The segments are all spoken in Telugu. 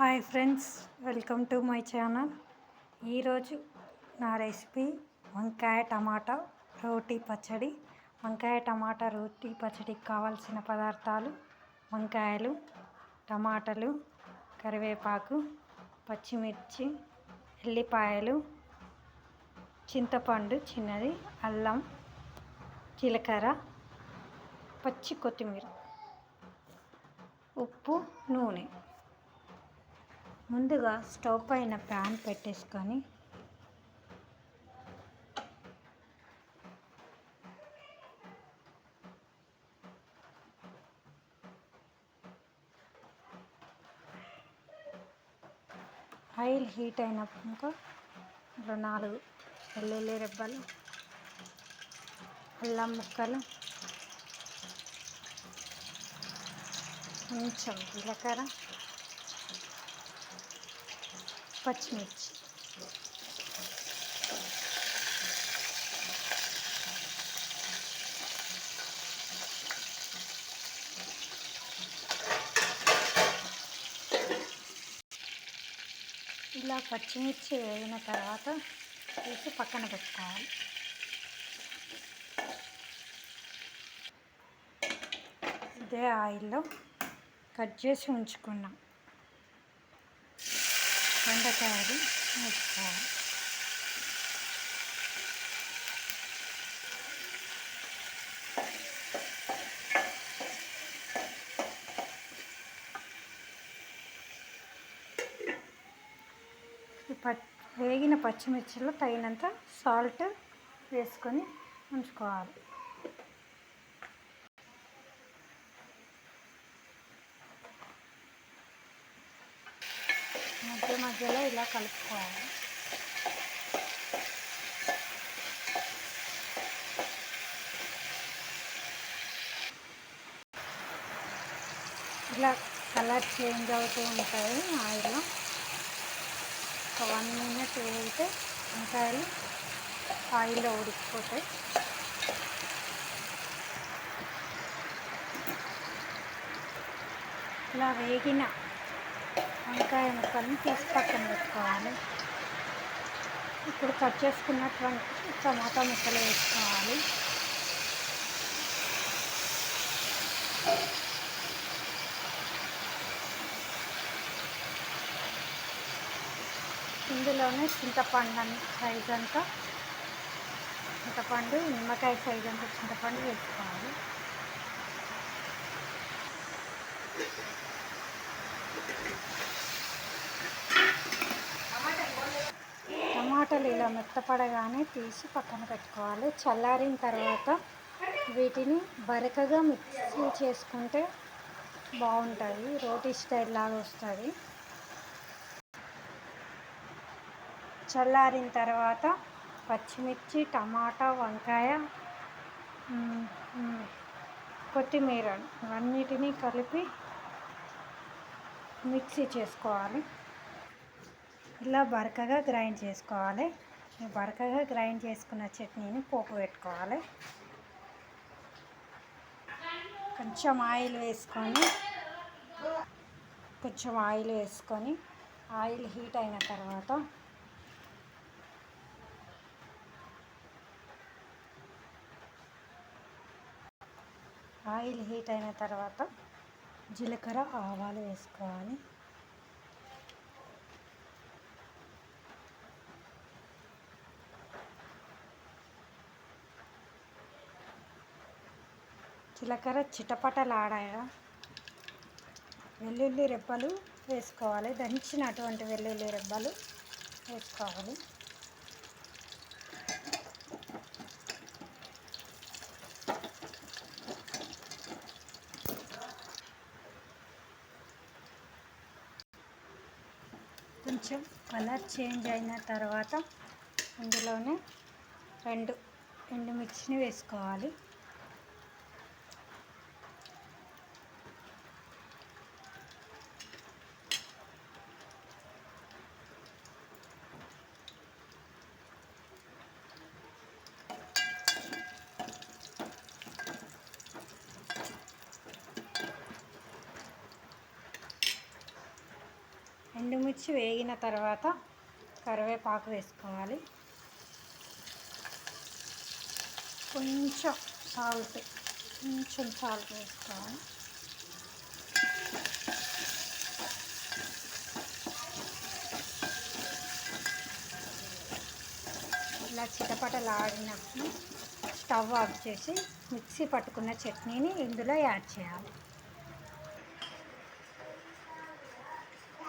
Hi friends, welcome to my channel. ఈరోజు నా రెసిపీ వంకాయ టమాటా రోటీ పచ్చడి. వంకాయ టమాటా రోటీ పచ్చడికి కావాల్సిన పదార్థాలు: వంకాయలు, టమాటాలు, కరివేపాకు, పచ్చిమిర్చి, ఎల్లిపాయలు, చింతపండు చిన్నది, అల్లం, జీలకర్ర, పచ్చి కొత్తిమీర, ఉప్పు, నూనె. ముందుగా స్టవ్ పైన ప్యాన్ పెట్టేసుకొని ఆయిల్ హీట్ అయినాక ఇందులో 4 వెల్లుల్లి రెబ్బలు, అల్లం ముక్కలు, కొంచెం జీలకర్ర, పచ్చిమిర్చి, ఇలా పచ్చిమిర్చి వేగిన తర్వాత తీసి పక్కన పెట్టుకోవాలి. ఇదే ఆయిల్లో కట్ చేసి ఉంచుకున్నాం బెండకాయలు వేసుకోవాలి. వేగిన పచ్చిమిర్చిలో తగినంత సాల్ట్ వేసుకొని ఉంచుకోవాలి. మధ్యలో ఇలా కలుపుకోవాలి. ఇలా కలర్ చేంజ్ అవుతూ ఉంటాయి ఆయిల్లో. ఒక 1 మినిట్ వేగితే వంకాయలు ఆయిల్లో ఉడికిపోతాయి. ఇలా వేగిన వంకాయ ముక్కల్ని తీసి పక్కన పెట్టుకోవాలి. ఇప్పుడు కట్ చేసుకున్నటువంటి టమాటా ముక్కలు వేసుకోవాలి. ఇందులోనే చింతపండు సైజ్ అంతా నిమ్మకాయ సైజ్ అంతా చింతపండు వేసుకోవాలి. టమాటాలు ఇలా మెత్తపడగానే తీసి పక్కన పెట్టుకోవాలి. చల్లారిన తర్వాత వీటిని బరకగా మిక్సీ చేసుకుంటే బాగుంటుంది, రోటీ స్టైల్ లాగా వస్తుంది. చల్లారిన తర్వాత పచ్చిమిర్చి, టమాటా, వంకాయ, కొత్తిమీర ఇవన్నిటినీ కలిపి మిక్సీ చేసుకోవాలి. ఇలా బరకగా గ్రైండ్ చేసుకోవాలి. ఈ బరకగా గ్రైండ్ చేసుకున్న చట్నీని పోపు పెట్టుకోవాలి. కొంచెం ఆయిల్ వేసుకొని ఆయిల్ హీట్ అయిన తర్వాత జీలకర్ర, ఆవాలు వేసుకోవాలి. జీలకర్ర చిటపటలాడాక వెల్లుల్లి రెబ్బలు వేసుకోవాలి. దంచినటువంటి వెల్లుల్లి రెబ్బలు వేసుకోవాలి. కొంచెం కలర్ చేంజ్ అయిన తర్వాత అందులోనే 2 ఎండుమిర్చిని వేసుకోవాలి. ఎండుమిర్చి వేగిన తర్వాత కరివేపాకు వేసుకోవాలి. కొంచెం సాల్ట్ వేసుకోవాలి. ఇలా చిటపటలాడినప్పుడు స్టవ్ ఆఫ్ చేసి మిక్సీ పట్టుకున్న చట్నీని ఇందులో యాడ్ చేయాలి.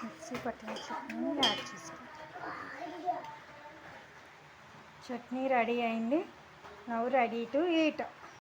మిక్సీ పట్టిన చట్నీని యాడ్ చేసుకోవాలి. చట్నీ రెడీ అయింది. Now ready to eat.